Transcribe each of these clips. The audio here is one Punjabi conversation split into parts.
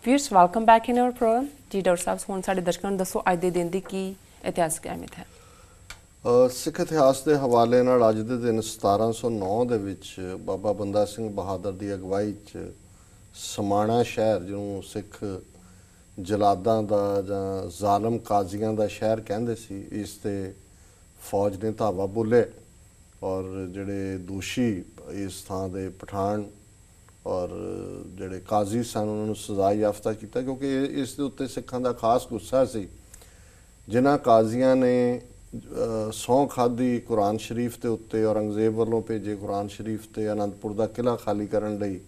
Viewers, welcome back in our program. जी डॉक्टर साहब ਹੁਣ ਸਾਡੇ ਦਰਸ਼ਕਾਂ ਨੂੰ ਦੱਸੋ ਅੱਜ ਦੇ ਦਿਨ ਦੀ ਕੀ ਇਤਿਹਾਸਕ ਅਹਿਮੀਅਤ ਹੈ। ਸਿੱਖ ਇਤਿਹਾਸ ਦੇ ਹਵਾਲੇ ਨਾਲ ਅੱਜ ਦੇ ਦਿਨ 1709 ਦੇ ਵਿੱਚ ਬਾਬਾ ਬੰਦਾ ਸਿੰਘ ਬਹਾਦਰ ਦੀ ਅਗਵਾਈ 'ਚ ਸਮਾਣਾ ਸ਼ਹਿਰ, ਜਿਹਨੂੰ ਸਿੱਖ ਜਲਾਦਾਂ ਦਾ ਜਾਂ ਜ਼ਾਲਮ ਕਾਜ਼ੀਆਂ ਦਾ ਸ਼ਹਿਰ ਕਹਿੰਦੇ ਸੀ, ਇਸ ਤੇ ਫੌਜ ਨੇ ਧਾਵਾ ਬੋਲੇ ਔਰ ਜਿਹੜੇ ਦੋਸ਼ੀ ਇਸ ਥਾਂ ਦੇ ਪਠਾਨ ਔਰ ਜਿਹੜੇ ਕਾਜ਼ੀ ਸਨ ਉਹਨਾਂ ਨੂੰ ਸਜ਼ਾ ਯਾਫਤਾ ਕੀਤਾ, ਕਿਉਂਕਿ ਇਸ ਦੇ ਉੱਤੇ ਸਿੱਖਾਂ ਦਾ ਖਾਸ ਗੁੱਸਾ ਸੀ। ਜਿਨ੍ਹਾਂ ਕਾਜ਼ੀਆਂ ਨੇ ਸਹੁੰ ਖਾਧੀ ਕੁਰਾਨ ਸ਼ਰੀਫ ਦੇ ਉੱਤੇ, ਔਰੰਗਜ਼ੇਬ ਵੱਲੋਂ ਭੇਜੇ ਕੁਰਾਨ ਸ਼ਰੀਫ ਤੇ ਅਨੰਦਪੁਰ ਦਾ ਕਿਲ੍ਹਾ ਖਾਲੀ ਕਰਨ ਲਈ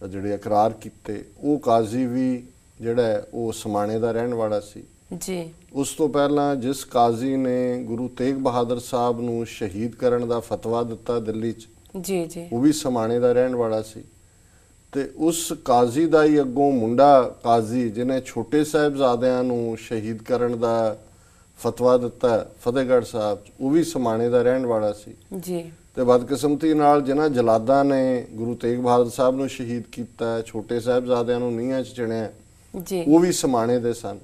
ਜਿਹੜੇ ਇਕਰਾਰ ਕੀਤੇ, ਉਹ ਕਾਜ਼ੀ ਵੀ ਜਿਹੜਾ ਉਹ ਸਮਾਣੇ ਦਾ ਰਹਿਣ ਵਾਲਾ ਸੀ ਜੀ। ਉਸ ਤੋਂ ਪਹਿਲਾਂ ਜਿਸ ਕਾਜ਼ੀ ਨੇ ਗੁਰੂ ਤੇਗ ਬਹਾਦਰ ਸਾਹਿਬ ਨੂੰ ਸ਼ਹੀਦ ਕਰਨ ਦਾ ਫਤਵਾ ਦਿੱਤਾ ਦਿੱਲੀ 'ਚ, ਜੀ ਜੀ, ਉਹ ਵੀ ਸਮਾਣੇ ਦਾ ਰਹਿਣ ਵਾਲਾ ਸੀ। ਤੇ ਉਸ ਕਾਜ਼ੀ ਦਾ ਹੀ ਅੱਗੋਂ ਮੁੰਡਾ ਕਾਜ਼ੀ ਜਿਹਨੇ ਛੋਟੇ ਸਾਹਿਬਜ਼ਾਦਿਆਂ ਨੂੰ ਸ਼ਹੀਦ ਕਰਨ ਦਾ ਫਤਵਾ ਦਿੱਤਾ ਫਤਿਹਗੜ੍ਹ ਸਾਹਿਬ 'ਚ, ਉਹ ਵੀ ਸਮਾਣੇ ਦਾ ਰਹਿਣ ਵਾਲਾ ਸੀ ਜੀ। ਤੇ ਬਦਕਿਸਮਤੀ ਨਾਲ ਜਿਨ੍ਹਾਂ ਜਲਾਦਾਂ ਨੇ ਗੁਰੂ ਤੇਗ ਬਹਾਦਰ ਸਾਹਿਬ ਨੂੰ ਸ਼ਹੀਦ ਕੀਤਾ, ਛੋਟੇ ਸਾਹਿਬਜ਼ਾਦਿਆਂ ਨੂੰ ਨੀਹਾਂ 'ਚ ਚਿਣਿਆ, ਉਹ ਵੀ ਸਮਾਣੇ ਦੇ ਸਨ।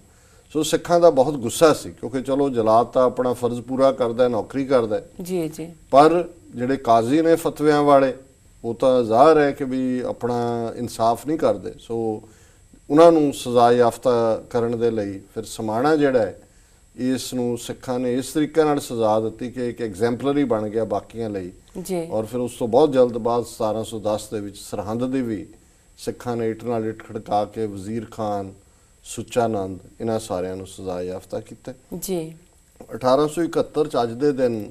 ਸੋ ਸਿੱਖਾਂ ਦਾ ਬਹੁਤ ਗੁੱਸਾ ਸੀ, ਕਿਉਂਕਿ ਚਲੋ ਜਲਾਦ ਤਾਂ ਆਪਣਾ ਫਰਜ਼ ਪੂਰਾ ਕਰਦਾ, ਨੌਕਰੀ ਕਰਦਾ ਜੀ ਜੀ, ਪਰ ਜਿਹੜੇ ਕਾਜ਼ੀ ਨੇ ਫਤਵਿਆਂ ਵਾਲੇ, ਉਹ ਤਾਂ ਜ਼ਾਹਰ ਹੈ ਕਿ ਵੀ ਆਪਣਾ ਇਨਸਾਫ ਨਹੀਂ ਕਰਦੇ। ਸੋ ਉਹਨਾਂ ਨੂੰ ਸਜ਼ਾ ਯਾਫਤਾ ਕਰਨ ਦੇ ਲਈ ਫਿਰ ਸਮਾਣਾ ਜਿਹੜਾ ਹੈ, ਇਸ ਨੂੰ ਸਿੱਖਾਂ ਨੇ ਇਸ ਤਰੀਕੇ ਨਾਲ ਸਜ਼ਾ ਦਿੱਤੀ ਕਿ ਇੱਕ ਐਗਜ਼ੈਂਪਲਰੀ ਬਣ ਗਿਆ ਬਾਕੀਆਂ ਲਈ ਜੀ। ਔਰ ਫਿਰ ਉਸ ਤੋਂ ਬਹੁਤ ਜਲਦ ਬਾਅਦ 1710 ਦੇ ਵਿੱਚ ਸਰਹੰਦ ਦੀ ਵੀ ਸਿੱਖਾਂ ਨੇ ਇੱਟ ਨਾਲ ਇੱਟ ਖੜਕਾ ਕੇ ਵਜ਼ੀਰ ਖਾਨ, ਸੁੱਚਾ ਨੰਦ, ਇਹਨਾਂ ਸਾਰਿਆਂ ਨੂੰ ਸਜ਼ਾ ਯਾਫਤਾ ਕੀਤਾ ਜੀ। 1871 'ਚ ਅੱਜ ਦੇ ਦਿਨ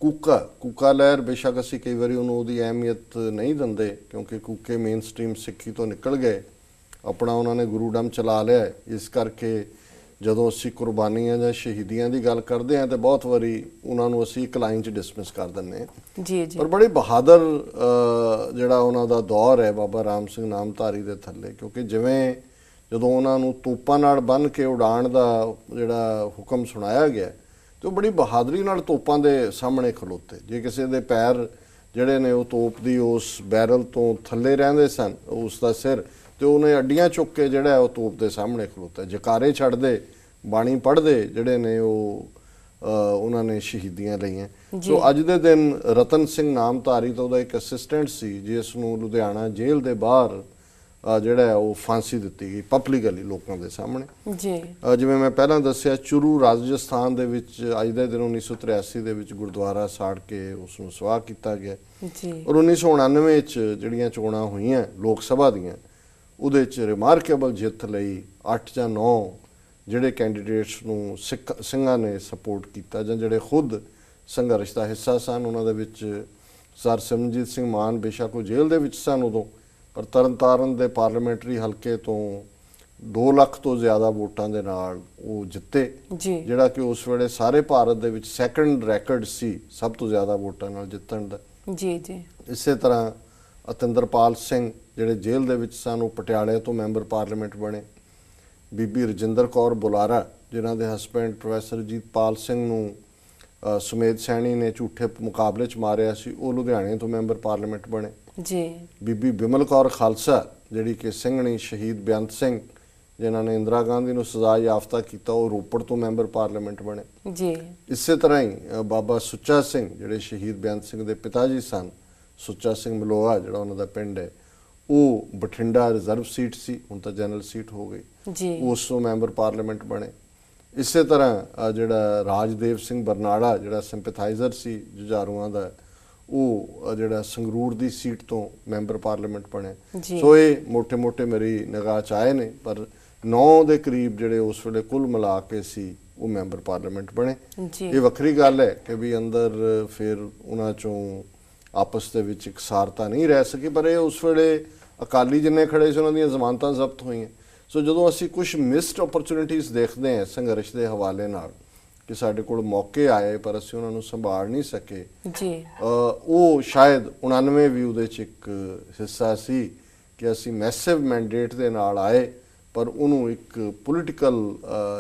ਕੂਕਾ ਲਹਿਰ, ਬੇਸ਼ੱਕ ਅਸੀਂ ਕਈ ਵਾਰੀ ਉਹਨੂੰ ਉਹਦੀ ਅਹਿਮੀਅਤ ਨਹੀਂ ਦਿੰਦੇ ਕਿਉਂਕਿ ਕੂਕੇ ਮੇਨ ਸਟ੍ਰੀਮ ਸਿੱਖੀ ਤੋਂ ਨਿਕਲ ਗਏ, ਆਪਣਾ ਉਹਨਾਂ ਨੇ ਗੁਰੂਡਮ ਚਲਾ ਲਿਆ। ਇਸ ਕਰਕੇ ਜਦੋਂ ਅਸੀਂ ਕੁਰਬਾਨੀਆਂ ਜਾਂ ਸ਼ਹੀਦੀਆਂ ਦੀ ਗੱਲ ਕਰਦੇ ਹਾਂ ਤਾਂ ਬਹੁਤ ਵਾਰੀ ਉਹਨਾਂ ਨੂੰ ਅਸੀਂ ਇੱਕ ਲਾਈਨ 'ਚ ਡਿਸਮਿਸ ਕਰ ਦਿੰਦੇ ਹਾਂ ਜੀ ਜੀ। ਪਰ ਬੜੇ ਬਹਾਦਰ ਜਿਹੜਾ ਉਹਨਾਂ ਦਾ ਦੌਰ ਹੈ ਬਾਬਾ ਰਾਮ ਸਿੰਘ ਨਾਮਧਾਰੀ ਦੇ ਥੱਲੇ, ਕਿਉਂਕਿ ਜਿਵੇਂ ਜਦੋਂ ਉਹਨਾਂ ਨੂੰ ਤੋਪਾਂ ਨਾਲ ਬੰਨ੍ਹ ਕੇ ਉਡਾਣ ਦਾ ਜਿਹੜਾ ਹੁਕਮ ਸੁਣਾਇਆ ਗਿਆ ਤੇ ਉਹ ਬੜੀ ਬਹਾਦਰੀ ਨਾਲ ਤੋਪਾਂ ਦੇ ਸਾਹਮਣੇ ਖਲੋਤੇ। ਜੇ ਕਿਸੇ ਦੇ ਪੈਰ ਜਿਹੜੇ ਨੇ ਉਹ ਤੋਪ ਦੀ ਉਸ ਬੈਰਲ ਤੋਂ ਥੱਲੇ ਰਹਿੰਦੇ ਸਨ, ਉਸ ਦਾ ਸਿਰ, ਤੇ ਉਹਨੇ ਅੱਡੀਆਂ ਚੁੱਕ ਕੇ ਜਿਹੜਾ ਉਹ ਤੋਪ ਦੇ ਸਾਹਮਣੇ ਖਲੋਤਾ, ਜਕਾਰੇ ਛੱਡਦੇ, ਬਾਣੀ ਪੜ੍ਹਦੇ ਜਿਹੜੇ ਨੇ ਉਹ ਉਹਨਾਂ ਨੇ ਸ਼ਹੀਦੀਆਂ ਲਈਆਂ। ਸੋ ਅੱਜ ਦੇ ਦਿਨ ਰਤਨ ਸਿੰਘ ਨਾਮਧਾਰੀ ਤਾਂ ਉਹਦਾ ਇੱਕ ਅਸਿਸਟੈਂਟ ਸੀ, ਜਿਸ ਨੂੰ ਲੁਧਿਆਣਾ ਜੇਲ੍ਹ ਦੇ ਬਾਹਰ ਜਿਹੜਾ ਉਹ ਫਾਂਸੀ ਦਿੱਤੀ ਗਈ ਪਬਲਿਕਲੀ ਲੋਕਾਂ ਦੇ ਸਾਹਮਣੇ ਜੀ। ਜਿਵੇਂ ਮੈਂ ਪਹਿਲਾਂ ਦੱਸਿਆ, ਚੁਰੂ ਰਾਜਸਥਾਨ ਦੇ ਵਿੱਚ ਅੱਜ ਦੇ ਦਿਨ 1983 ਦੇ ਵਿੱਚ ਗੁਰਦੁਆਰਾ ਸਾੜ ਕੇ ਉਸ ਨੂੰ ਸੁਆਹ ਕੀਤਾ ਗਿਆ ਜੀ। ਔਰ 1999 'ਚ ਜਿਹੜੀਆਂ ਚੋਣਾਂ ਹੋਈਆਂ ਲੋਕ ਸਭਾ ਦੀਆਂ, ਉਹਦੇ 'ਚ ਰਿਮਾਰਕੇਬਲ ਜਿੱਤ ਲਈ 8 ਜਾਂ 9 ਜਿਹੜੇ ਕੈਂਡੀਡੇਟਸ ਨੂੰ ਸਿੰਘਾਂ ਨੇ ਸਪੋਰਟ ਕੀਤਾ ਜਾਂ ਜਿਹੜੇ ਖੁਦ ਸੰਘਰਸ਼ ਦਾ ਹਿੱਸਾ ਸਨ। ਉਹਨਾਂ ਦੇ ਵਿੱਚ ਸਰ ਸਿਮਰਨਜੀਤ ਸਿੰਘ ਮਾਨ, ਬੇਸ਼ੱਕ ਉਹ ਜੇਲ੍ਹ ਦੇ ਵਿੱਚ ਸਨ ਉਦੋਂ, ਪਰ ਤਰਨਤਾਰਨ ਦੇ ਪਾਰਲੀਮੈਂਟਰੀ ਹਲਕੇ ਤੋਂ 2 ਲੱਖ ਤੋਂ ਜ਼ਿਆਦਾ ਵੋਟਾਂ ਦੇ ਨਾਲ ਉਹ ਜਿੱਤੇ, ਜਿਹੜਾ ਕਿ ਉਸ ਵੇਲੇ ਸਾਰੇ ਭਾਰਤ ਦੇ ਵਿੱਚ ਸੈਕੰਡ ਰੈਕਰਡ ਸੀ ਸਭ ਤੋਂ ਜ਼ਿਆਦਾ ਵੋਟਾਂ ਨਾਲ ਜਿੱਤਣ ਦਾ ਜੀ ਜੀ। ਇਸੇ ਤਰ੍ਹਾਂ ਅਤਿੰਦਰਪਾਲ ਸਿੰਘ ਜਿਹੜੇ ਜੇਲ੍ਹ ਦੇ ਵਿੱਚ ਸਨ, ਉਹ ਪਟਿਆਲੇ ਤੋਂ ਮੈਂਬਰ ਪਾਰਲੀਮੈਂਟ ਬਣੇ। ਬੀਬੀ ਰਜਿੰਦਰ ਕੌਰ ਬੁਲਾਰਾ, ਜਿਨ੍ਹਾਂ ਦੇ ਹਸਬੈਂਡ ਪ੍ਰੋਫੈਸਰ ਜੀਤਪਾਲ ਸਿੰਘ ਨੂੰ ਸੁਮੇਧ ਸੈਣੀ ਨੇ ਝੂਠੇ ਮੁਕਾਬਲੇ 'ਚ ਮਾਰਿਆ ਸੀ, ਉਹ ਲੁਧਿਆਣੇ ਤੋਂ ਮੈਂਬਰ ਪਾਰਲੀਮੈਂਟ ਬਣੇ ਜੀ। ਬੀਬੀ ਬਿਮਲ ਕੌਰ ਖਾਲਸਾ, ਜਿਹੜੀ ਕਿ ਸਿੰਘਣੀ ਸ਼ਹੀਦ ਬੇਅੰਤ ਸਿੰਘ ਜਿਨ੍ਹਾਂ ਨੇ ਇੰਦਰਾ ਗਾਂਧੀ ਨੂੰ ਸਜ਼ਾ ਯਾਫਤਾ ਕੀਤਾ, ਉਹ ਰੋਪੜ ਤੋਂ ਮੈਂਬਰ ਪਾਰਲੀਮੈਂਟ ਬਣੇ ਜੀ। ਇਸੇ ਤਰ੍ਹਾਂ ਹੀ ਬਾਬਾ ਸੁੱਚਾ ਸਿੰਘ, ਜਿਹੜੇ ਸ਼ਹੀਦ ਬੇਅੰਤ ਸਿੰਘ ਦੇ ਪਿਤਾ ਜੀ ਸਨ, ਸੁੱਚਾ ਸਿੰਘ ਮਲੋਆ ਜਿਹੜਾ ਉਹਨਾਂ ਦਾ ਪਿੰਡ ਹੈ, ਉਹ ਬਠਿੰਡਾ ਰਿਜ਼ਰਵ ਸੀਟ ਸੀ, ਹੁਣ ਤਾਂ ਜਨਰਲ ਸੀਟ ਹੋ ਗਈ ਜੀ, ਉਸ ਤੋਂ ਮੈਂਬਰ ਪਾਰਲੀਮੈਂਟ ਬਣੇ। ਇਸੇ ਤਰ੍ਹਾਂ ਜਿਹੜਾ ਰਾਜਦੇਵ ਸਿੰਘ ਬਰਨਾਲਾ, ਜਿਹੜਾ ਸਿੰਪੈਥਾਈਜ਼ਰ ਸੀ ਜੁਝਾਰੂਆਂ ਦਾ, ਉਹ ਜਿਹੜਾ ਸੰਗਰੂਰ ਦੀ ਸੀਟ ਤੋਂ ਮੈਂਬਰ ਪਾਰਲੀਮੈਂਟ ਬਣੇ। ਸੋ ਇਹ ਮੋਟੇ ਮੇਰੀ ਨਿਗਾਹ 'ਚ ਆਏ ਨੇ, ਪਰ 9 ਦੇ ਕਰੀਬ ਜਿਹੜੇ ਉਸ ਵੇਲੇ ਕੁੱਲ ਮਿਲਾ ਕੇ ਸੀ ਉਹ ਮੈਂਬਰ ਪਾਰਲੀਮੈਂਟ ਬਣੇ। ਇਹ ਵੱਖਰੀ ਗੱਲ ਹੈ ਕਿ ਵੀ ਅੰਦਰ ਫਿਰ ਉਹਨਾਂ 'ਚੋਂ ਆਪਸ ਦੇ ਵਿੱਚ ਇਕਸਾਰਤਾ ਨਹੀਂ ਰਹਿ ਸਕੀ, ਪਰ ਇਹ ਉਸ ਵੇਲੇ ਅਕਾਲੀ ਜਿੰਨੇ ਖੜੇ ਸੀ ਉਹਨਾਂ ਦੀਆਂ ਜ਼ਮਾਨਤਾਂ ਜ਼ਬਤ ਹੋਈਆਂ। ਸੋ ਜਦੋਂ ਅਸੀਂ ਕੁਝ ਮਿਸਡ ਓਪਰਚੁਨਿਟੀਜ਼ ਦੇਖਦੇ ਹਾਂ ਸੰਘਰਸ਼ ਦੇ ਹਵਾਲੇ ਨਾਲ ਕਿ ਸਾਡੇ ਕੋਲ ਮੌਕੇ ਆਏ ਪਰ ਅਸੀਂ ਉਹਨਾਂ ਨੂੰ ਸੰਭਾਲ ਨਹੀਂ ਸਕੇ ਜੀ, ਉਹ ਸ਼ਾਇਦ 99 ਵੀ ਉਹਦੇ 'ਚ ਇੱਕ ਹਿੱਸਾ ਸੀ ਕਿ ਅਸੀਂ ਮੈਸਿਵ ਮੈਂਡੇਟ ਦੇ ਨਾਲ ਆਏ ਪਰ ਉਹਨੂੰ ਇੱਕ ਪੋਲੀਟੀਕਲ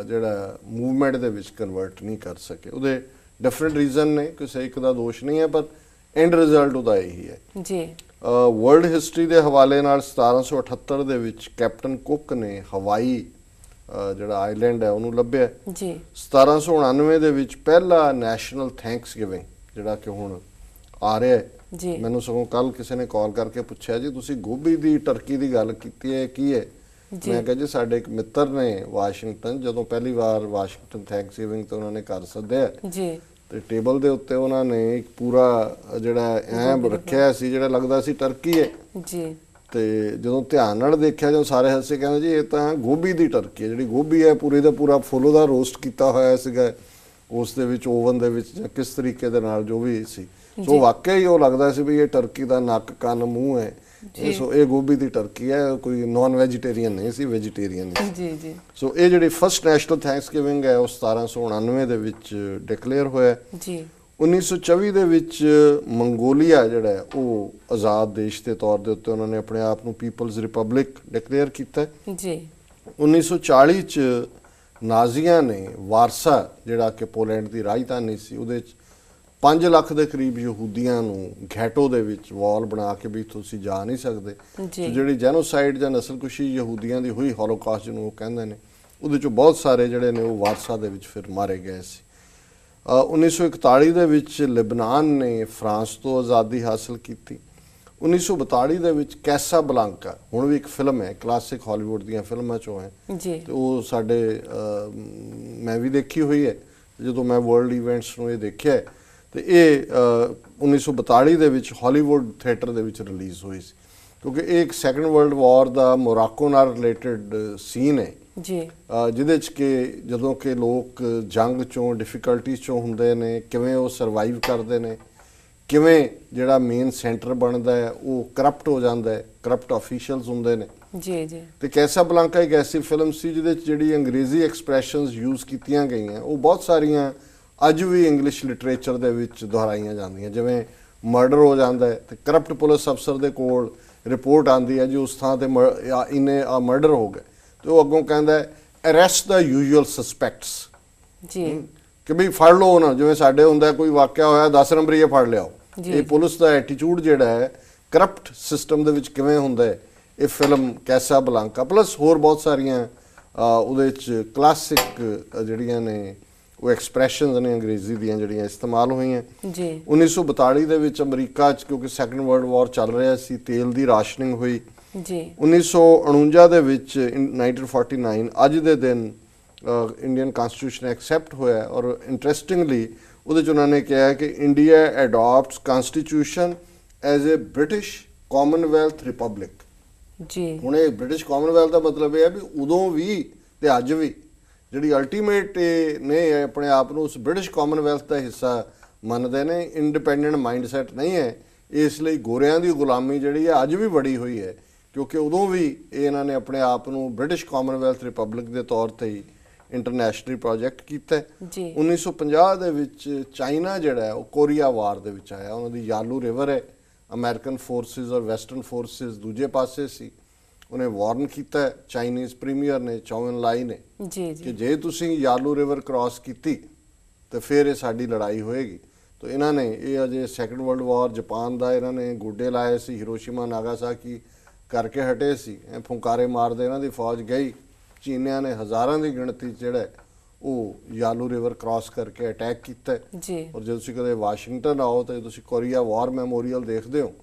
ਜਿਹੜਾ ਮੂਵਮੈਂਟ ਦੇ ਵਿੱਚ ਕਨਵਰਟ ਨਹੀਂ ਕਰ ਸਕੇ। ਉਹਦੇ ਡਿਫਰੈਂਟ ਰੀਜ਼ਨ ਨੇ, ਕਿਸੇ ਇੱਕ ਦਾ ਦੋਸ਼ ਨਹੀਂ ਹੈ, ਪਰ ਐਂਡ ਰਿਜ਼ਲਟ ਉਹਦਾ ਇਹੀ ਹੈ ਜੀ। ਵਰਲਡ ਹਿਸਟਰੀ ਦੇ ਹਵਾਲੇ ਨਾਲ 1778 ਦੇ ਵਿੱਚ ਕੈਪਟਨ ਕੁੱਕ ਨੇ ਹਵਾਈ ਜਿਹੜਾ ਆਈਲੈਂਡ ਹੈ ਉਹਨੂੰ ਲੱਭਿਆ। ਜੀ 1799 ਦੇ ਵਿੱਚ ਪਹਿਲਾ ਨੈਸ਼ਨਲ ਥੈਂਕਸਗਿਵਿੰਗ ਜਿਹੜਾ ਕਿ ਹੁਣ ਆ ਰਿਹਾ ਹੈ। ਜੀ ਮੈਨੂੰ ਸਗੋਂ ਕੱਲ ਕਿਸੇ ਨੇ ਕਾਲ ਕਰਕੇ ਪੁੱਛਿਆ ਜੀ ਤੁਸੀਂ ਗੋਭੀ ਦੀ ਟਰਕੀ ਦੀ ਗੱਲ ਕੀਤੀ ਹੈ, ਕੀ ਹੈ? ਜੀ। ਮੈਂ ਕਿਹਾ ਜੀ ਸਾਡੇ ਇੱਕ ਮਿੱਤਰ ਨੇ ਵਾਸ਼ਿੰਗਟਨ, ਜਦੋਂ ਪਹਿਲੀ ਵਾਰ ਵਾਸ਼ਿੰਗਟਨ ਥੈਂਕਸਗਿਵਿੰਗ ਤੇ ਉਹਨਾਂ ਨੇ ਘਰ ਸੱਦਿਆ ਜੀ ਤੇ ਟੇਬਲ ਦੇ ਉੱਤੇ ਉਹਨਾਂ ਨੇ ਇੱਕ ਪੂਰਾ ਜਿਹੜਾ ਐਂ ਰੱਖਿਆ ਸੀ ਜਿਹੜਾ ਲੱਗਦਾ ਸੀ ਟਰਕੀ ਹੈ। ਜੀ ਤੇ ਜਦੋਂ ਧਿਆਨ ਨਾਲ ਦੇਖਿਆ, ਜਦੋਂ ਸਾਰੇ ਹੱਸੇ, ਕਹਿੰਦੇ ਜੀ ਇਹ ਤਾਂ ਗੋਭੀ ਦੀ ਟਰਕੀ ਹੈ। ਜਿਹੜੀ ਗੋਭੀ ਹੈ ਪੂਰੀ ਦਾ ਪੂਰਾ ਫੁੱਲ ਉਹਦਾ ਰੋਸਟ ਕੀਤਾ ਹੋਇਆ ਸੀਗਾ ਉਸ ਦੇ ਵਿੱਚ, ਓਵਨ ਦੇ ਵਿੱਚ, ਜਾਂ ਕਿਸ ਤਰੀਕੇ ਦੇ ਨਾਲ ਜੋ ਵੀ ਸੀ। ਸੋ ਵਾਕਿਆ ਹੀ ਉਹ ਲੱਗਦਾ ਸੀ ਵੀ ਇਹ ਟਰਕੀ ਦਾ ਨੱਕ ਕੰਨ ਮੂੰਹ ਹੈ। ਸੋ ਇਹ ਗੋਭੀ ਦੀ ਟਰਕੀ ਹੈ, ਕੋਈ ਨਾਨ ਵੈਜੀਟੇਰੀਅਨ ਨਹੀਂ ਸੀ, ਵੈਜੀਟੇਰੀਅਨ ਸੀ। ਜੀ ਜੀ ਸੋ ਇਹ ਜਿਹੜੀ ਫਸਟ ਨੈਸ਼ਨਲ ਥੈਂਕਸਗਿਵਿੰਗ ਹੈ ਉਹ 1799 ਦੇ ਵਿੱਚ ਡਿਕਲੇਅਰ ਹੋਇਆ। ਜੀ 1924 ਦੇ ਵਿੱਚ ਮੰਗੋਲੀਆ ਜਿਹੜਾ ਹੈ ਉਹ ਆਜ਼ਾਦ ਦੇਸ਼ ਦੇ ਤੌਰ ਦੇ ਉੱਤੇ ਉਹਨਾਂ ਨੇ ਆਪਣੇ ਆਪ ਨੂੰ ਪੀਪਲਜ਼ ਰਿਪਬਲਿਕ ਡਿਕਲੇਅਰ ਕੀਤਾ। ਜੀ 1940 ਚ ਨਾਜ਼ੀਆਂ ਨੇ ਵਾਰਸਾ ਜਿਹੜਾ ਕਿ ਪੋਲੈਂਡ ਦੀ ਰਾਜਧਾਨੀ ਸੀ ਉਹਦੇ ਚ 5 ਲੱਖ ਦੇ ਕਰੀਬ ਯਹੂਦੀਆਂ ਨੂੰ ਘੈਟੋ ਦੇ ਵਿੱਚ ਵਾਲ ਬਣਾ ਕੇ ਵੀ ਤੁਸੀਂ ਜਾ ਨਹੀਂ ਸਕਦੇ। ਜੀ ਜਿਹੜੀ ਜੈਨੋਸਾਈਡ ਜਾਂ ਨਸਲਕੁਸ਼ੀ ਯਹੂਦੀਆਂ ਦੀ ਹੋਈ, ਹੋਲੋਕਾਸਟ ਜਿਹਨੂੰ ਉਹ ਕਹਿੰਦੇ ਨੇ, ਉਹਦੇ ਚੋਂ ਬਹੁਤ ਸਾਰੇ ਜਿਹੜੇ ਨੇ ਉਹ ਵਾਰਸਾ ਦੇ ਵਿੱਚ ਫਿਰ ਮਾਰੇ ਗਏ ਸੀ। 1941 ਦੇ ਵਿੱਚ ਲਿਬਨਾਨ ਨੇ ਫਰਾਂਸ ਤੋਂ ਆਜ਼ਾਦੀ ਹਾਸਲ ਕੀਤੀ। 1942 ਦੇ ਵਿੱਚ ਕੈਸਾ ਬਲਾਂਕਾ, ਹੁਣ ਵੀ ਇੱਕ ਫਿਲਮ ਹੈ, ਕਲਾਸਿਕ ਹਾਲੀਵੁੱਡ ਦੀਆਂ ਫਿਲਮਾਂ ਚੋਂ ਹੈ ਜੀ ਤੇ ਉਹ ਸਾਡੇ ਮੈਂ ਵੀ ਦੇਖੀ ਹੋਈ ਹੈ। ਜਦੋਂ ਮੈਂ ਵਰਲਡ ਇਵੈਂਟਸ ਨੂੰ ਇਹ ਦੇਖਿਆ ਤੇ ਇਹ 1942 ਦੇ ਵਿੱਚ ਹਾਲੀਵੁੱਡ ਥੀਏਟਰ ਦੇ ਵਿੱਚ ਰਿਲੀਜ਼ ਹੋਈ ਸੀ, ਕਿਉਂਕਿ ਇਹ ਇੱਕ ਸੈਕੰਡ ਵਰਲਡ ਵਾਰ ਦਾ ਮੋਰਾਕੋ ਨਾਲ ਰਿਲੇਟਡ ਸੀਨ ਹੈ। ਜੀ ਜਿਹਦੇ ਚ ਕਿ ਜਦੋਂ ਕਿ ਲੋਕ ਜੰਗ ਚੋਂ, ਡਿਫਿਕਲਟੀਜ਼ ਚੋਂ ਹੁੰਦੇ ਨੇ, ਕਿਵੇਂ ਉਹ ਸਰਵਾਈਵ ਕਰਦੇ ਨੇ, ਕਿਵੇਂ ਜਿਹੜਾ ਮੇਨ ਸੈਂਟਰ ਬਣਦਾ ਹੈ ਉਹ ਕਰਪਟ ਹੋ ਜਾਂਦਾ ਹੈ, ਕਰਪਟ ਅਫੀਸ਼ੀਅਲਸ ਹੁੰਦੇ ਨੇ। ਜੀ ਜੀ ਤੇ ਕੈਸਾ ਬਲਾਂਕਾ ਇੱਕ ਐਸੀ ਫਿਲਮ ਸੀ ਜਿਹਦੇ ਚ ਜਿਹੜੀ ਅੰਗਰੇਜ਼ੀ ਐਕਸਪ੍ਰੈਸ਼ਨਸ ਯੂਜ਼ ਕੀਤੀਆਂ ਗਈਆਂ ਉਹ ਬਹੁਤ ਸਾਰੀਆਂ ਅੱਜ ਵੀ ਇੰਗਲਿਸ਼ ਲਿਟਰੇਚਰ ਦੇ ਵਿੱਚ ਦੁਹਰਾਈਆਂ ਜਾਂਦੀਆਂ। ਜਿਵੇਂ ਮਰਡਰ ਹੋ ਜਾਂਦਾ ਹੈ ਤੇ ਕਰਪਟ ਪੁਲਿਸ ਅਫਸਰ ਦੇ ਕੋਲ ਰਿਪੋਰਟ ਆਉਂਦੀ ਹੈ ਜੀ ਉਸ ਥਾਂ ਤੇ ਇਹਨੇ ਆ ਮਰਡਰ ਹੋ ਗਿਆ, ਤੇ ਉਹ ਅੱਗੋਂ ਕਹਿੰਦਾ ਅਰੈਸਟ ਦਾ ਯੂਜੂਅਲ ਸਸਪੈਕਟਸ, ਜੀ ਕਿ ਵੀ ਫੜ ਲਓ ਨਾ, ਜਿਵੇਂ ਸਾਡੇ ਹੁੰਦਾ ਕੋਈ ਵਾਕਿਆ ਹੋਇਆ 10 ਨੰਬਰੀ ਇਹ ਫੜ ਲਿਆਓ। ਇਹ ਪੁਲਿਸ ਦਾ ਐਟੀਟਿਊਡ ਜਿਹੜਾ ਹੈ ਕਰਪਟ ਸਿਸਟਮ ਦੇ ਵਿੱਚ ਕਿਵੇਂ ਹੁੰਦਾ ਹੈ, ਇਹ ਫਿਲਮ ਕੈਸਾ ਬਲਾਂਕਾ ਪਲੱਸ ਹੋਰ ਬਹੁਤ ਸਾਰੀਆਂ ਉਹਦੇ ਚ ਕਲਾਸਿਕ ਜਿਹੜੀਆਂ ਨੇ ਉਹ ਐਕਸਪ੍ਰੈਸ਼ਨਸ ਨੇ ਅੰਗਰੇਜ਼ੀ ਦੀਆਂ ਜਿਹੜੀਆਂ ਇਸਤੇਮਾਲ ਹੋਈਆਂ। ਜੀ 1942 ਦੇ ਵਿੱਚ ਅਮਰੀਕਾ 'ਚ ਕਿਉਂਕਿ ਸੈਕੰਡ ਵਰਲਡ ਵਾਰ ਚੱਲ ਰਿਹਾ ਸੀ, ਤੇਲ ਦੀ ਰਾਸ਼ਨਿੰਗ ਹੋਈ। ਜੀ 1949 ਦੇ ਵਿੱਚ 1949 ਅੱਜ ਦੇ ਦਿਨ ਇੰਡੀਅਨ ਕਨਸਟੀਟਿਊਸ਼ਨ ਐਕਸੈਪਟ ਹੋਇਆ ਔਰ ਇੰਟਰਸਟਿੰਗਲੀ ਉਹਦੇ 'ਚ ਉਹਨਾਂ ਨੇ ਕਿਹਾ ਕਿ India adapts constitution as a British commonwealth republic. ਜੀ ਹੁਣ ਇਹ ਬ੍ਰਿਟਿਸ਼ ਕਾਮਨਵੈਲਥ ਦਾ ਮਤਲਬ ਇਹ ਹੈ ਵੀ ਉਦੋਂ ਵੀ ਤੇ ਅੱਜ ਵੀ ਜਿਹੜੀ ਅਲਟੀਮੇਟ ਨੇ ਆਪਣੇ ਆਪ ਨੂੰ ਉਸ ਬ੍ਰਿਟਿਸ਼ ਕਾਮਨਵੈਲਥ ਦਾ ਹਿੱਸਾ ਮੰਨਦੇ ਨੇ, ਇੰਡੀਪੈਂਡੈਂਟ ਮਾਈਂਡਸੈਟ ਨਹੀਂ ਹੈ। ਇਸ ਲਈ ਗੋਰਿਆਂ ਦੀ ਗੁਲਾਮੀ ਜਿਹੜੀ ਹੈ ਅੱਜ ਵੀ ਬੜੀ ਹੋਈ ਹੈ, ਕਿਉਂਕਿ ਉਦੋਂ ਵੀ ਇਹਨਾਂ ਨੇ ਆਪਣੇ ਆਪ ਨੂੰ ਬ੍ਰਿਟਿਸ਼ ਕਾਮਨਵੈਲਥ ਰਿਪਬਲਿਕ ਦੇ ਤੌਰ ਤੇ ਹੀ ਇੰਟਰਨੈਸ਼ਨਲ ਪ੍ਰੋਜੈਕਟ ਕੀਤਾ। ਜੀ 1950 ਦੇ ਵਿੱਚ ਚਾਈਨਾ ਜਿਹੜਾ ਹੈ ਉਹ ਕੋਰੀਆ ਵਾਰ ਦੇ ਵਿੱਚ ਆਇਆ। ਉਹਨਾਂ ਦੀ ਯਾਲੂ ਰਿਵਰ ਹੈ, ਅਮਰੀਕਨ ਫੋਰਸਿਸ ਔਰ ਵੈਸਟਰਨ ਫੋਰਸਿਸ ਦੂਜੇ ਪਾਸੇ ਸੀ। ਉਹਨੇ ਵਾਰਨ ਕੀਤਾ ਚਾਈਨੀਜ਼ ਪ੍ਰੀਮੀਅਰ ਨੇ, ਚੌ ਇਨ ਲਾਈ ਨੇ, ਜੀ ਜੀ ਕਿ ਜੇ ਤੁਸੀਂ ਯਾਲੂ ਰਿਵਰ ਕ੍ਰਾਸ ਕੀਤੀ ਤੇ ਫਿਰ ਇਹ ਸਾਡੀ ਲੜਾਈ ਹੋਏਗੀ। ਤਾਂ ਇਹਨਾਂ ਨੇ ਇਹ ਅਜੇ ਸੈਕੰਡ ਵਰਲਡ ਵਾਰ ਜਪਾਨ ਦਾ ਇਹਨਾਂ ਨੇ ਗੋਡੇ ਲਾਏ ਸੀ, ਹਿਰੋਸ਼ੀਮਾ ਨਾਗਾਸਾਕੀ ਕਰਕੇ ਹਟੇ ਸੀ, ਫੁੰਕਾਰੇ ਮਾਰਦੇ ਇਹਨਾਂ ਦੀ ਫੌਜ ਗਈ। ਚੀਨੀਆਂ ਨੇ ਹਜ਼ਾਰਾਂ ਦੀ ਗਿਣਤੀ ਜਿਹੜਾ ਉਹ ਯਾਲੂ ਰਿਵਰ ਕ੍ਰਾਸ ਕਰਕੇ ਅਟੈਕ ਕੀਤਾ। ਜੀ ਔਰ ਜੇ ਤੁਸੀਂ ਕਦੇ ਵਾਸ਼ਿੰਗਟਨ ਆਓ ਤੇ ਤੁਸੀਂ ਕੋਰੀਆ ਵਾਰ ਮੈਮੋਰੀਅਲ ਦੇਖਦੇ ਹੋ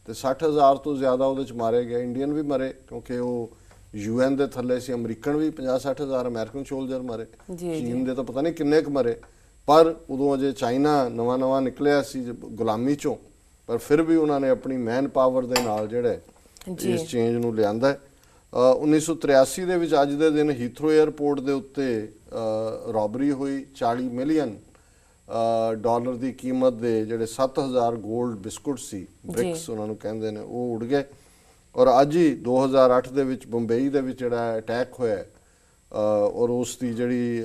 ਤੇ 60,000 ਤੋਂ ਜ਼ਿਆਦਾ ਉਹਦੇ ਚ ਮਾਰੇ ਗਏ। ਇੰਡੀਅਨ ਵੀ ਮਰੇ ਕਿਉਂਕਿ ਉਹ UN ਦੇ ਥੱਲੇ ਸੀ, ਅਮਰੀਕਨ ਵੀ 50-60,000 ਅਮਰੀਕਨ ਸੋਲਜਰ ਮਰੇ, ਚੀਨ ਦੇ ਤਾਂ ਪਤਾ ਨਹੀਂ ਕਿੰਨੇ ਕੁ ਮਰੇ। ਪਰ ਉਦੋਂ ਅਜੇ ਚਾਈਨਾ ਨਵਾਂ ਨਿਕਲਿਆ ਸੀ ਗੁਲਾਮੀ ਚੋਂ, ਪਰ ਫਿਰ ਵੀ ਉਹਨਾਂ ਨੇ ਆਪਣੀ ਮੈਨ ਪਾਵਰ ਦੇ ਨਾਲ ਜਿਹੜਾ ਇਸ ਚੇਂਜ ਨੂੰ ਲਿਆਂਦਾ। 1983 ਦੇ ਵਿੱਚ ਅੱਜ ਦੇ ਦਿਨ ਹੀਥਰੋ 에ਅਰਪੋਰਟ ਦੇ ਉੱਤੇ ਰੋਬਰੀ ਹੋਈ। 40 ਮਿਲੀਅਨ ਡਾਲਰ ਦੀ ਕੀਮਤ ਦੇ ਜਿਹੜੇ 7000 골ਡ ਬਿਸਕੁਟ ਸੀ, ਬ੍ਰਿਕਸ ਉਹਨਾਂ ਨੂੰ ਕਹਿੰਦੇ ਨੇ, ਉਹ ਉੜ ਗਏ। ਔਰ ਅੱਜ ਹੀ 2008 ਦੇ ਵਿੱਚ ਬੰਬਈ ਦੇ ਵਿੱਚ ਜਿਹੜਾ ਅਟੈਕ ਹੋਇਆ ਔਰ ਉਸ ਦੀ ਜਿਹੜੀ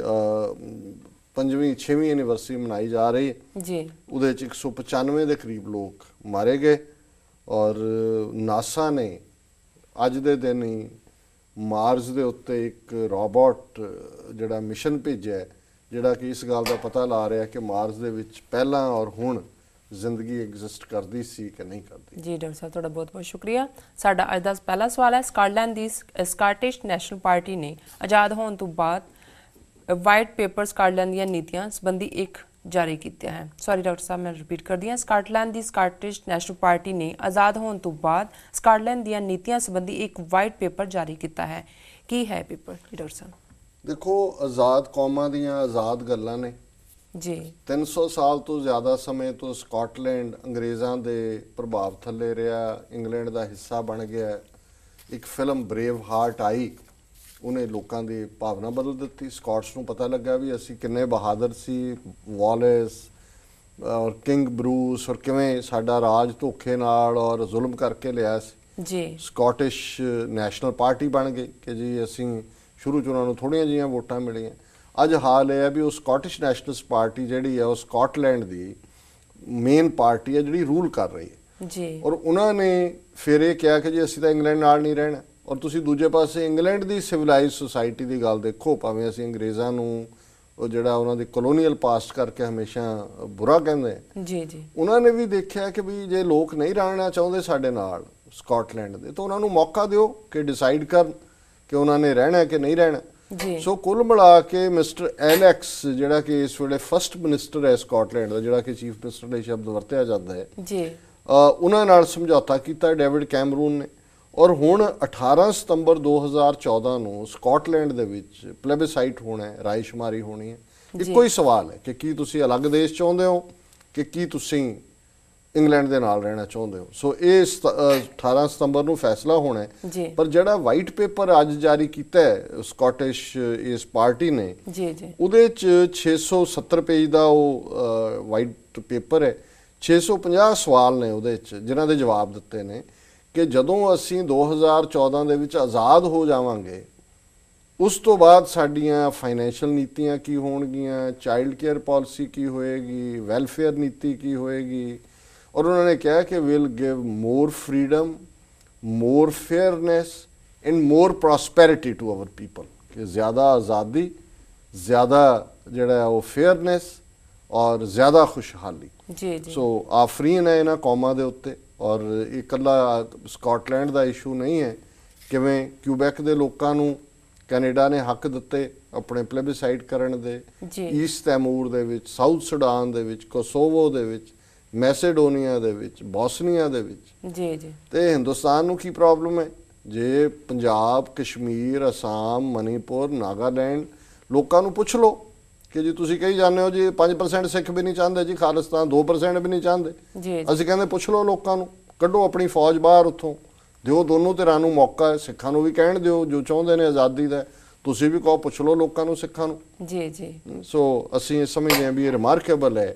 5ਵੀਂ-6ਵੀਂ ਐਨੀਵਰਸਰੀ ਮਨਾਈ ਜਾ ਰਹੀ ਹੈ ਜੀ, ਉਹਦੇ ਚ 195 ਦੇ ਕਰੀਬ ਲੋਕ ਮਾਰੇ ਗਏ। ਔਰ ਨਾਸਾ ਨੇ ਅੱਜ ਦੇ ਦਿਨ ਹੀ ਮਾਰਸ ਦੇ ਉੱਤੇ ਇੱਕ ਰੋਬੋਟ ਜਿਹੜਾ ਮਿਸ਼ਨ ਭੇਜਿਆ, ਜਿਹੜਾ ਕਿ ਇਸ ਗੱਲ ਦਾ ਪਤਾ ਲਾ ਰਿਹਾ ਕਿ ਮਾਰਸ ਦੇ ਵਿੱਚ ਪਹਿਲਾਂ ਔਰ ਹੁਣ ਜ਼ਿੰਦਗੀ ਐਗਜ਼ਿਸਟ ਕਰਦੀ ਸੀ ਕਿ ਨਹੀਂ ਕਰਦੀ। ਜੀ ਡਾਕਟਰ ਸਾਹਿਬ, ਤੁਹਾਡਾ ਬਹੁਤ ਬਹੁਤ ਸ਼ੁਕਰੀਆ। ਸਾਡਾ ਅੱਜ ਦਾ ਪਹਿਲਾ ਸਵਾਲ ਹੈ, ਸਕਾਟਲੈਂਡ ਦੀ ਸਕਾਟਿਸ਼ ਨੈਸ਼ਨਲ ਪਾਰਟੀ ਨੇ ਆਜ਼ਾਦ ਹੋਣ ਤੋਂ ਬਾਅਦ ਵਾਈਟ ਪੇਪਰ ਸਕਾਟਲੈਂਡ ਦੀਆਂ ਨੀਤੀਆਂ ਸੰਬੰਧੀ ਇੱਕ ਜਾਰੀ ਕੀਤਾ ਹੈ। ਸੌਰੀ ਡਾਕਟਰ ਸਾਹਿਬ, ਮੈਂ ਰਿਪੀਟ ਕਰਦੀ ਹਾਂ। ਸਕਾਟਲੈਂਡ ਦੀ ਸਕਾਟਿਸ਼ ਨੈਸ਼ਨਲ ਪਾਰਟੀ ਨੇ ਆਜ਼ਾਦ ਹੋਣ ਤੋਂ ਬਾਅਦ ਸਕਾਟਲੈਂਡ ਦੀਆਂ ਨੀਤੀਆਂ ਸੰਬੰਧੀ ਇੱਕ ਵਾਈਟ ਪੇਪਰ ਜਾਰੀ ਕੀਤਾ ਹੈ। ਕੀ ਹੈ ਪੇਪਰ ਜੀ ਡਾਕਟਰ ਸਾਹਿਬ? ਦੇਖੋ, ਆਜ਼ਾਦ ਕੌਮਾਂ ਦੀਆਂ ਆਜ਼ਾਦ ਗੱਲਾਂ ਨੇ। ਜੀ 300 ਸਾਲ ਤੋਂ ਜ਼ਿਆਦਾ ਸਮੇਂ ਤੋਂ ਸਕਾਟਲੈਂਡ ਅੰਗਰੇਜ਼ਾਂ ਦੇ ਪ੍ਰਭਾਵ ਥੱਲੇ ਰਿਹਾ, ਇੰਗਲੈਂਡ ਦਾ ਹਿੱਸਾ ਬਣ ਗਿਆ। ਇੱਕ ਫਿਲਮ ਬਰੇਵ ਹਾਰਟ ਆਈ, ਉਹਨੇ ਲੋਕਾਂ ਦੀ ਭਾਵਨਾ ਬਦਲ ਦਿੱਤੀ। ਸਕਾਟਸ ਨੂੰ ਪਤਾ ਲੱਗਾ ਵੀ ਅਸੀਂ ਕਿੰਨੇ ਬਹਾਦਰ ਸੀ, ਵਾਲਿਸ ਔਰ ਕਿੰਗ ਬਰੂਸ, ਔਰ ਕਿਵੇਂ ਸਾਡਾ ਰਾਜ ਧੋਖੇ ਨਾਲ ਔਰ ਜ਼ੁਲਮ ਕਰਕੇ ਲਿਆ ਸੀ। ਜੀ ਸਕਾਟਿਸ਼ ਨੈਸ਼ਨਲ ਪਾਰਟੀ ਬਣ ਗਈ ਕਿ ਜੀ ਅਸੀਂ ਸ਼ੁਰੂ 'ਚ ਉਹਨਾਂ ਨੂੰ ਥੋੜ੍ਹੀਆਂ ਜਿਹੀਆਂ ਵੋਟਾਂ ਮਿਲੀਆਂ। ਅੱਜ ਹਾਲ ਇਹ ਹੈ ਵੀ ਉਹ ਸਕਾਟਿਸ਼ ਨੈਸ਼ਨਲਸ ਪਾਰਟੀ ਜਿਹੜੀ ਹੈ ਉਹ ਸਕਾਟਲੈਂਡ ਦੀ ਮੇਨ ਪਾਰਟੀ ਹੈ ਜਿਹੜੀ ਰੂਲ ਕਰ ਰਹੀ ਹੈ। ਜੀ ਔਰ ਉਹਨਾਂ ਨੇ ਫਿਰ ਇਹ ਕਿਹਾ ਕਿ ਜੀ ਅਸੀਂ ਤਾਂ ਇੰਗਲੈਂਡ ਨਾਲ ਨਹੀਂ ਰਹਿਣਾ। ਔਰ ਤੁਸੀਂ ਦੂਜੇ ਪਾਸੇ ਇੰਗਲੈਂਡ ਦੀ ਸਿਵਲਾਈਜ਼ ਸੁਸਾਇਟੀ ਦੀ ਗੱਲ ਦੇਖੋ, ਭਾਵੇਂ ਅਸੀਂ ਅੰਗਰੇਜ਼ਾਂ ਨੂੰ ਉਹ ਜਿਹੜਾ ਉਹਨਾਂ ਦੀ ਕਲੋਨੀਅਲ ਪਾਸਟ ਕਰਕੇ ਹਮੇਸ਼ਾ ਬੁਰਾ ਕਹਿੰਦੇ ਆ, ਜੀ ਜੀ ਉਹਨਾਂ ਨੇ ਵੀ ਦੇਖਿਆ ਕਿ ਵੀ ਜੇ ਲੋਕ ਨਹੀਂ ਰਹਿਣਾ ਚਾਹੁੰਦੇ ਸਾਡੇ ਨਾਲ ਸਕਾਟਲੈਂਡ ਦੇ, ਤਾਂ ਉਹਨਾਂ ਨੂੰ ਮੌਕਾ ਦਿਓ ਕਿ ਡਿਸਾਈਡ ਕਰਨ ਕਿ ਉਹਨਾਂ ਨੇ ਰਹਿਣਾ ਕਿ ਨਹੀਂ ਰਹਿਣਾ। ਜੀ ਸੋ ਕੁੱਲ ਮਿਲਾ ਕੇ ਮਿਸਟਰ ਐਲੈਕਸ, ਜਿਹੜਾ ਕਿ ਇਸ ਵੇਲੇ ਫਸਟ ਮਿਨਿਸਟਰ ਹੈ ਸਕਾਟਲੈਂਡ ਦਾ, ਜਿਹੜਾ ਕਿ ਚੀਫ ਮਿਨਿਸਟਰ ਲਈ ਸ਼ਬਦ ਵਰਤਿਆ ਜਾਂਦਾ ਹੈ, ਜੀ ਉਹਨਾਂ ਨਾਲ ਸਮਝੌਤਾ ਕੀਤਾ ਡੇਵਿਡ ਕੈਮਰੂਨ ਨੇ। ਔਰ ਹੁਣ 18 ਸਤੰਬਰ 2014 ਨੂੰ ਸਕਾਟਲੈਂਡ ਦੇ ਵਿੱਚ ਪਲੇਬਿਸਾਈਟ ਹੋਣਾ ਹੈ, ਰਾਏਸ਼ੁਮਾਰੀ ਹੋਣੀ ਹੈ। ਇੱਕੋ ਹੀ ਸਵਾਲ ਹੈ ਕਿ ਕੀ ਤੁਸੀਂ ਅਲੱਗ ਦੇਸ਼ ਚਾਹੁੰਦੇ ਹੋ ਕਿ ਕੀ ਤੁਸੀਂ ਇੰਗਲੈਂਡ ਦੇ ਨਾਲ ਰਹਿਣਾ ਚਾਹੁੰਦੇ ਹੋ। ਸੋ ਇਹ 18 ਸਤੰਬਰ ਨੂੰ ਫੈਸਲਾ ਹੋਣਾ ਹੈ। ਜੀ ਪਰ ਜਿਹੜਾ ਵਾਈਟ ਪੇਪਰ ਅੱਜ ਜਾਰੀ ਕੀਤਾ ਹੈ ਸਕਾਟਿਸ਼ ਇਸ ਪਾਰਟੀ ਨੇ, ਜੀ ਜੀ ਉਹਦੇ 'ਚ 670 ਪੇਜ ਦਾ ਉਹ ਵਾਈਟ ਪੇਪਰ ਹੈ। 650 ਸਵਾਲ ਨੇ ਉਹਦੇ 'ਚ ਜਿਨ੍ਹਾਂ ਦੇ ਜਵਾਬ ਦਿੱਤੇ ਨੇ ਕਿ ਜਦੋਂ ਅਸੀਂ 2014 ਦੇ ਵਿੱਚ ਆਜ਼ਾਦ ਹੋ ਜਾਵਾਂਗੇ, ਉਸ ਤੋਂ ਬਾਅਦ ਸਾਡੀਆਂ ਫਾਈਨੈਂਸ਼ੀਅਲ ਨੀਤੀਆਂ ਕੀ ਹੋਣਗੀਆਂ, ਚਾਈਲਡ ਕੇਅਰ ਪਾਲਿਸੀ ਕੀ ਹੋਏਗੀ, ਵੈਲਫੇਅਰ ਨੀਤੀ ਕੀ ਹੋਏਗੀ। ਔਰ ਉਹਨਾਂ ਨੇ ਕਿਹਾ ਕਿ will give more freedom, more fairness and more prosperity to our people, ਕਿ ਜ਼ਿਆਦਾ ਆਜ਼ਾਦੀ, ਜ਼ਿਆਦਾ ਜਿਹੜਾ ਉਹ ਫੇਅਰਨੈਸ ਔਰ ਜ਼ਿਆਦਾ ਖੁਸ਼ਹਾਲੀ। ਜੀ ਜੀ ਸੋ ਆਫਰੀਨ ਹੈ ਇਹਨਾਂ ਕੌਮਾਂ ਦੇ ਉੱਤੇ। ਔਰ ਇਹ ਇਕੱਲਾ ਸਕਾਟਲੈਂਡ ਦਾ ਇਸ਼ੂ ਨਹੀਂ ਹੈ। ਕਿਵੇਂ ਕਿਊਬੈਕ ਦੇ ਲੋਕਾਂ ਨੂੰ ਕੈਨੇਡਾ ਨੇ ਹੱਕ ਦਿੱਤੇ ਆਪਣੇ ਪਲੇਬਿਸਾਈਡ ਕਰਨ ਦੇ, ਜੀ ਈਸਟ ਤੈਮੂਰ ਦੇ ਵਿੱਚ, ਸਾਊਥ ਸੁਡਾਨ ਦੇ ਵਿੱਚ, ਕੋਸੋਵੋ ਦੇ ਵਿੱਚ, ਮੈਸੇਡੋਨੀਆ ਦੇ ਵਿੱਚ, ਬੋਸਨੀਆ ਦੇ ਵਿੱਚ। ਜੀ ਜੀ ਤੇ ਹਿੰਦੁਸਤਾਨ ਨੂੰ ਕੀ ਪ੍ਰੋਬਲਮ ਹੈ? ਜੇ ਪੰਜਾਬ, ਕਸ਼ਮੀਰ, ਅਸਾਮ, ਮਨੀਪੁਰ, ਨਾਗਾਲੈਂਡ, ਲੋਕਾਂ ਨੂੰ ਪੁੱਛ ਲਓ ਕਿ ਜੀ ਤੁਸੀਂ ਕਹੀ ਜਾਂਦੇ ਹੋ ਜੀ 5% ਸਿੱਖ ਵੀ ਨਹੀਂ ਚਾਹੁੰਦੇ ਜੀ, ਖਾਲਿਸਤਾਨ 2% ਵੀ ਨਹੀਂ ਚਾਹੁੰਦੇ। ਜੀ ਅਸੀਂ ਕਹਿੰਦੇ ਪੁੱਛ ਲਓ ਲੋਕਾਂ ਨੂੰ, ਕੱਢੋ ਆਪਣੀ ਫੌਜ ਬਾਹਰ ਉੱਥੋਂ, ਦਿਓ ਦੋਨੋਂ ਧਿਰਾਂ ਨੂੰ ਮੌਕਾ ਹੈ। ਸਿੱਖਾਂ ਨੂੰ ਵੀ ਕਹਿਣ ਦਿਓ ਜੋ ਚਾਹੁੰਦੇ ਨੇ ਆਜ਼ਾਦੀ ਦਾ, ਤੁਸੀਂ ਵੀ ਕਹੋ, ਪੁੱਛ ਲਓ ਲੋਕਾਂ ਨੂੰ, ਸਿੱਖਾਂ ਨੂੰ। ਜੀ ਜੀ ਸੋ ਅਸੀਂ ਇਹ ਸਮਝਦੇ ਹਾਂ ਵੀ ਇਹ ਰਿਮਾਰਕੇਬਲ ਹੈ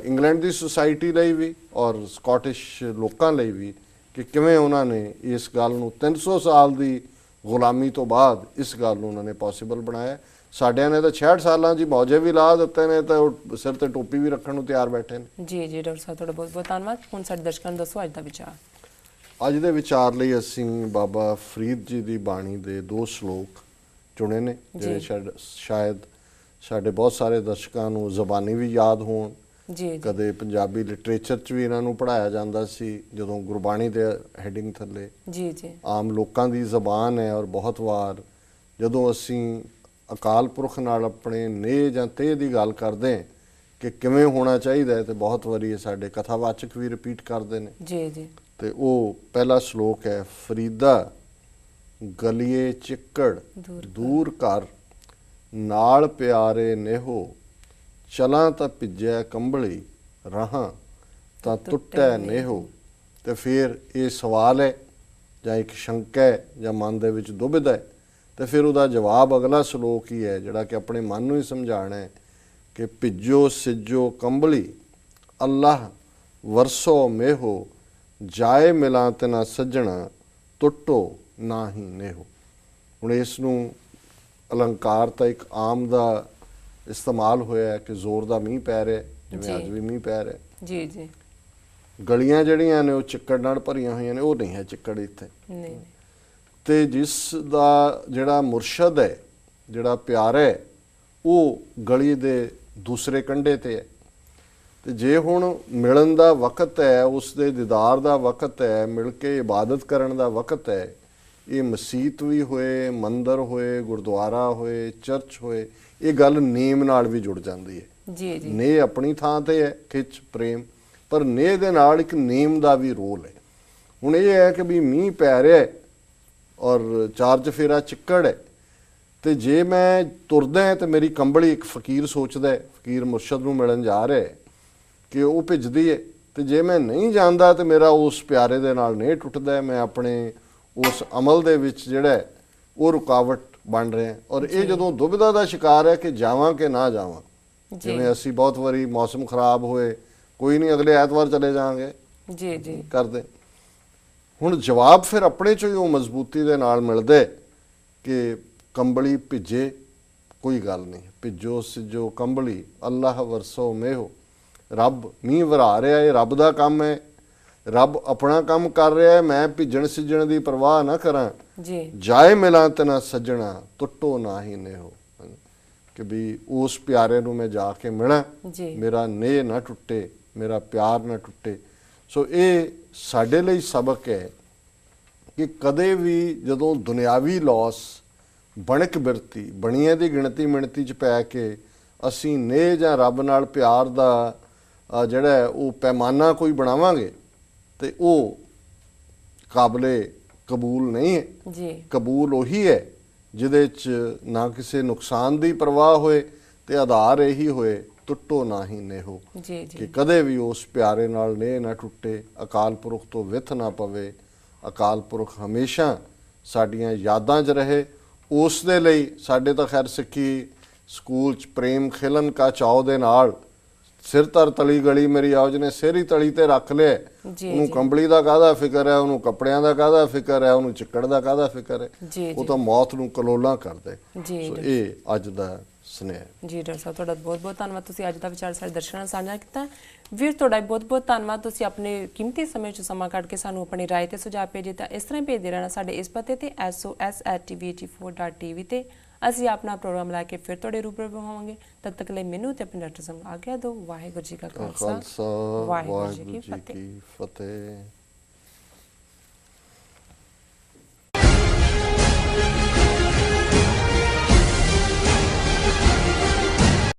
ਇੰਗਲੈਂਡ ਦੀ ਸੁਸਾਇਟੀ ਲਈ ਵੀ ਔਰ ਸਕਾਟਿਸ਼ ਲੋਕਾਂ ਲਈ ਵੀ ਕਿ ਕਿਵੇਂ ਉਹਨਾਂ ਨੇ ਇਸ ਗੱਲ ਨੂੰ 300 ਸਾਲ ਦੀ ਗੁਲਾਮੀ ਤੋਂ ਬਾਅਦ ਇਸ ਗੱਲ ਨੂੰ ਉਹਨਾਂ ਨੇ ਪੋਸੀਬਲ ਬਣਾਇਆ। ਸਾਡਿਆਂ ਨੇ ਤਾਂ 66 ਸਾਲਾਂ 'ਚ ਮੌਜੇ ਵੀ ਲਾ ਦਿੱਤੇ ਨੇ ਤੇ ਉਹ ਸਿਰ ਤੇ ਟੋਪੀ ਵੀ ਰੱਖਣ ਨੂੰ ਤਿਆਰ ਬੈਠੇ ਨੇ। ਜੀ ਜੀ ਡਾਕਟਰ ਸਾਹਿਬ, ਤੁਹਾਡਾ ਬਹੁਤ ਬਹੁਤ ਧੰਨਵਾਦ। ਹੁਣ ਸਾਡੇ ਦਰਸ਼ਕਾਂ ਨੂੰ ਦੱਸੋ ਅੱਜ ਦਾ ਵਿਚਾਰ। ਅੱਜ ਦੇ ਵਿਚਾਰ ਲਈ ਅਸੀਂ ਬਾਬਾ ਫਰੀਦ ਜੀ ਦੀ ਬਾਣੀ ਦੇ 2 ਸ਼ਲੋਕ ਚੁਣੇ ਨੇ, ਜਿਹੜੇ ਸ਼ਾਇਦ ਸਾਡੇ ਬਹੁਤ ਸਾਰੇ ਦਰਸ਼ਕਾਂ ਨੂੰ ਜ਼ਬਾਨੀ ਵੀ ਯਾਦ ਹੋਣ। ਜੀ ਕਦੇ ਪੰਜਾਬੀ ਲਿਟਰੇਚਰ 'ਚ ਵੀ ਇਹਨਾਂ ਨੂੰ ਪੜ੍ਹਾਇਆ ਜਾਂਦਾ ਸੀ ਜਦੋਂ ਗੁਰਬਾਣੀ ਦੇ ਹੈਡਿੰਗ ਥੱਲੇ। ਜੀ ਜੀ ਆਮ ਲੋਕਾਂ ਦੀ ਜ਼ਬਾਨ ਹੈ। ਔਰ ਬਹੁਤ ਵਾਰ ਜਦੋਂ ਅਸੀਂ ਅਕਾਲ ਪੁਰਖ ਨਾਲ ਆਪਣੇ ਨੇਹ ਜਾਂ ਤੇਹ ਦੀ ਗੱਲ ਕਰਦੇ ਹਾਂ ਕਿ ਕਿਵੇਂ ਹੋਣਾ ਚਾਹੀਦਾ ਹੈ, ਤੇ ਬਹੁਤ ਵਾਰੀ ਇਹ ਸਾਡੇ ਕਥਾਵਾਚਕ ਵੀ ਰਿਪੀਟ ਕਰਦੇ ਨੇ। ਜੀ ਜੀ ਤੇ ਉਹ ਪਹਿਲਾ ਸ਼ਲੋਕ ਹੈ, ਫਰੀਦਾ ਗਲੀਏ ਚਿੱਕੜ ਦੂਰ ਕਰ, ਨਾਲ ਪਿਆਰੇ ਨੇਹੋ, ਚਲਾਂ ਤਾਂ ਭਿੱਜੈ ਕੰਬਲੀ, ਰਹਾਂ ਤਾਂ ਟੁੱਟੈ ਨੇਹੋ। ਤੇ ਫਿਰ ਇਹ ਸਵਾਲ ਹੈ ਜਾਂ ਇੱਕ ਸ਼ੰਕਾ ਹੈ ਜਾਂ ਮਨ ਦੇ ਵਿੱਚ ਦੁਬਿਧਾ ਹੈ, ਤੇ ਫਿਰ ਉਹਦਾ ਜਵਾਬ ਅਗਲਾ ਸ਼ਲੋਕ ਹੀ ਹੈ ਜਿਹੜਾ ਕਿ ਆਪਣੇ ਮਨ ਨੂੰ ਹੀ ਸਮਝਾਉਣਾ ਹੈ ਕਿ ਭਿੱਜੋ ਸਿੱਜੋ ਕੰਬਲੀ, ਅੱਲਾਹ ਵਰਸੋ ਮੇਹੋ, ਜਾਏ ਮਿਲਾਂ ਤੇ ਨਾ ਸੱਜਣਾ, ਟੁੱਟੋ ਨਾ ਹੀ ਨੇਹੋ। ਹੁਣ ਇਸ ਨੂੰ ਅਲੰਕਾਰ ਤਾਂ ਇੱਕ ਆਮ ਦਾ ਇਸਤੇਮਾਲ ਹੋਇਆ ਕਿ ਜ਼ੋਰ ਦਾ ਮੀਂਹ ਪੈ ਰਿਹਾ, ਜਿਵੇਂ ਅੱਜ ਵੀ ਮੀਂਹ ਪੈ ਰਿਹਾ। ਜੀ ਜੀ ਗਲੀਆਂ ਜਿਹੜੀਆਂ ਨੇ ਉਹ ਚਿੱਕੜ ਨਾਲ ਭਰੀਆਂ ਹੋਈਆਂ ਨੇ, ਉਹ ਨਹੀਂ ਹੈ ਚਿੱਕੜ ਇੱਥੇ। ਨਹੀਂ ਤੇ ਜਿਸ ਦਾ ਜਿਹੜਾ ਮੁਰਸ਼ਦ ਹੈ, ਜਿਹੜਾ ਪਿਆਰਾ ਹੈ, ਉਹ ਗਲੀ ਦੇ ਦੂਸਰੇ ਕੰਢੇ ਤੇ ਹੈ। ਤੇ ਜੇ ਹੁਣ ਮਿਲਣ ਦਾ ਵਕਤ ਹੈ, ਉਸ ਦੇ ਦੀਦਾਰ ਦਾ ਵਕਤ ਹੈ, ਮਿਲ ਕੇ ਇਬਾਦਤ ਕਰਨ ਦਾ ਵਕਤ ਹੈ, ਇਹ ਮਸੀਤ ਵੀ ਹੋਏ, ਮੰਦਰ ਹੋਏ, ਗੁਰਦੁਆਰਾ ਹੋਏ, ਚਰਚ ਹੋਏ, ਇਹ ਗੱਲ ਨੇਮ ਨਾਲ ਵੀ ਜੁੜ ਜਾਂਦੀ ਹੈ। ਜੀ ਜੀ ਨੇ ਆਪਣੀ ਥਾਂ ਤੇ ਹੈ, ਖਿੱਚ ਪ੍ਰੇਮ, ਪਰ ਨੇ ਦੇ ਨਾਲ ਇੱਕ ਨੇਮ ਦਾ ਵੀ ਰੋਲ ਹੈ। ਹੁਣ ਇਹ ਹੈ ਕਿ ਵੀ ਮੀਂਹ ਪੈ ਰਿਹਾ ਹੈ ਔਰ ਚਾਰ ਚਫੇਰਾ ਚਿੱਕੜ ਹੈ, ਤੇ ਜੇ ਮੈਂ ਤੁਰਦਾ ਹੈ ਤੇ ਮੇਰੀ ਕੰਬਲੀ, ਇੱਕ ਫਕੀਰ ਸੋਚਦਾ ਹੈ, ਫਕੀਰ ਮੁਰਸ਼ਦ ਨੂੰ ਮਿਲਣ ਜਾ ਰਿਹਾ ਹੈ, ਕਿ ਉਹ ਭਿੱਜਦੀ ਹੈ, ਤੇ ਜੇ ਮੈਂ ਨਹੀਂ ਜਾਂਦਾ ਤੇ ਮੇਰਾ ਉਸ ਪਿਆਰੇ ਦੇ ਨਾਲ ਨਹੀਂ ਟੁੱਟਦਾ ਹੈ, ਮੈਂ ਆਪਣੇ ਉਸ ਅਮਲ ਦੇ ਵਿੱਚ ਜਿਹੜਾ ਹੈ ਉਹ ਰੁਕਾਵਟ ਬਣ ਰਿਹਾ। ਔਰ ਇਹ ਜਦੋਂ ਦੁਬਿਧਾ ਦਾ ਸ਼ਿਕਾਰ ਹੈ ਕਿ ਜਾਵਾਂ ਕਿ ਨਾ ਜਾਵਾਂ, ਜਿਵੇਂ ਅਸੀਂ ਬਹੁਤ ਵਾਰੀ ਮੌਸਮ ਖਰਾਬ ਹੋਏ, ਕੋਈ ਨਹੀਂ ਅਗਲੇ ਐਤਵਾਰ ਚਲੇ ਜਾਵਾਂਗੇ, ਜੀ ਜੀ ਕਰਦੇ। ਹੁਣ ਜਵਾਬ ਫਿਰ ਆਪਣੇ ਚੋਂ ਹੀ ਉਹ ਮਜ਼ਬੂਤੀ ਦੇ ਨਾਲ ਮਿਲਦੇ ਕਿ ਕੰਬਲੀ ਭਿੱਜੇ, ਕੋਈ ਗੱਲ ਨਹੀਂ, ਭਿੱਜੋ ਸਿੱਜੋ ਕੰਬਲੀ, ਅੱਲਾਹ ਵਰਸੋ ਮੇਹੋ। ਰੱਬ ਮੀਂਹ ਵਰਾ ਰਿਹਾ, ਇਹ ਰੱਬ ਦਾ ਕੰਮ ਹੈ, ਰੱਬ ਆਪਣਾ ਕੰਮ ਕਰ ਰਿਹਾ ਹੈ, ਮੈਂ ਭਿੱਜਣ ਸਿੱਜਣ ਦੀ ਪਰਵਾਹ ਨਾ ਕਰਾਂ। ਜੀ ਜਾਏ ਮਿਲਾਂ ਤੇ ਨਾ ਸੱਜਣਾ, ਟੁੱਟੋ ਨਾ ਹੀ ਨੇਹੋ, ਕਿ ਵੀ ਉਸ ਪਿਆਰੇ ਨੂੰ ਮੈਂ ਜਾ ਕੇ ਮਿਲਾਂ, ਜੀ ਮੇਰਾ ਨੇਹ ਨਾ ਟੁੱਟੇ, ਮੇਰਾ ਪਿਆਰ ਨਾ ਟੁੱਟੇ। ਸੋ ਇਹ ਸਾਡੇ ਲਈ ਸਬਕ ਹੈ ਕਿ ਕਦੇ ਵੀ ਜਦੋਂ ਦੁਨਿਆਵੀ ਲੌਸ, ਬਣਕ ਬਿਰਤੀ, ਬਣੀਆਂ ਦੀ ਗਿਣਤੀ ਮਿਣਤੀ 'ਚ ਪੈ ਕੇ ਅਸੀਂ ਨੇਹ ਜਾਂ ਰੱਬ ਨਾਲ ਪਿਆਰ ਦਾ ਜਿਹੜਾ ਹੈ ਉਹ ਪੈਮਾਨਾ ਕੋਈ ਬਣਾਵਾਂਗੇ, ਤੇ ਉਹ ਕਾਬਲੇ ਕਬੂਲ ਨਹੀਂ ਹੈ। ਜੀ ਕਬੂਲ ਉਹੀ ਹੈ ਜਿਹਦੇ 'ਚ ਨਾ ਕਿਸੇ ਨੁਕਸਾਨ ਦੀ ਪਰਵਾਹ ਹੋਏ, ਤੇ ਆਧਾਰ ਇਹੀ ਹੋਏ, ਟੁੱਟੋ ਨਾ ਹੀ ਨੇਹੋ, ਜੀ ਜੀ ਕਿ ਕਦੇ ਵੀ ਉਸ ਪਿਆਰੇ ਨਾਲ ਨੇਹ ਨਾ ਟੁੱਟੇ, ਅਕਾਲ ਪੁਰਖ ਤੋਂ ਵਿਥ ਨਾ ਪਵੇ, ਅਕਾਲ ਪੁਰਖ ਹਮੇਸ਼ਾ ਸਾਡੀਆਂ ਯਾਦਾਂ 'ਚ ਰਹੇ। ਉਸ ਦੇ ਲਈ ਸਾਡੇ ਤਾਂ ਖੈਰ ਸਿੱਖੀ ਸਕੂਲ 'ਚ ਪ੍ਰੇਮ ਖਿਲਨ ਕਾ ਚਾਉ ਦੇ ਨਾਲ ਸਿਰ ਤਰ ਤਲੀ ਗਲੀ ਮੇਰੀ ਆਉਜ ਨੇ ਸਿਰ ਹੀ ਤਲੀ ਤੇ ਰੱਖ ਲਿਆ। ਜੀ ਉਹਨੂੰ ਕੰਬਲੀ ਦਾ ਕਾਹਦਾ ਫਿਕਰ ਹੈ, ਉਹਨੂੰ ਕੱਪੜਿਆਂ ਦਾ ਕਾਹਦਾ ਫਿਕਰ ਹੈ, ਉਹਨੂੰ ਚਿੱਕੜ ਦਾ ਕਾਹਦਾ ਫਿਕਰ ਹੈ, ਜੀ ਉਹ ਤਾਂ ਮੌਤ ਨੂੰ ਕਲੋਲਾਂ ਕਰਦਾ ਹੈ। ਜੀ ਸੋ ਇਹ ਅੱਜ ਦਾ ਸੁਨੇਹਾ। ਜੀ ਡਾਕਟਰ ਸਾਹਿਬ, ਤੁਹਾਡਾ ਬਹੁਤ ਬਹੁਤ ਧੰਨਵਾਦ, ਤੁਸੀਂ ਅੱਜ ਦਾ ਵਿਚਾਰ ਸਾਡੇ ਦਰਸ਼ਕਾਂ ਨਾਲ ਸਾਂਝਾ ਕੀਤਾ। ਵੀਰ ਤੁਹਾਡਾ ਬਹੁਤ ਬਹੁਤ ਧੰਨਵਾਦ, ਤੁਸੀਂ ਆਪਣੇ ਕੀਮਤੀ ਸਮੇਂ 'ਚ ਸਮਾਂ ਕੱਢ ਕੇ ਸਾਨੂੰ ਆਪਣੀ ਰਾਏ ਤੇ ਸੁਝਾਅ ਭੇਜੇ। ਤਾਂ ਇਸ ਤਰ੍ਹਾਂ ਭੇਜਦੇ ਰਹਿਣਾ ਸਾਡੇ ਇਸ ਪਤੇ ਤੇ sos@tv84.tv ਤੇ। ਅਸੀਂ ਆਪਣਾ ਪ੍ਰੋਗਰਾਮ ਲੈ ਕੇ ਫਿਰ ਤੁਹਾਡੇ ਰੂਬਰੂ ਹੋਵਾਂਗੇ। ਤਦ ਤੱਕ ਲਈ ਮੈਨੂੰ ਤੇ ਆਪਣੇ ਡਾਕਟਰ ਸਾਹਿਬ ਆਗਿਆ ਦਿਓ। ਵਾਹਿਗੁਰੂ ਜੀ ਕਾ ਖਾਲਸਾ, ਵਾਹਿਗੁਰੂ ਜੀ ਕੀ ਫਤਿਹ।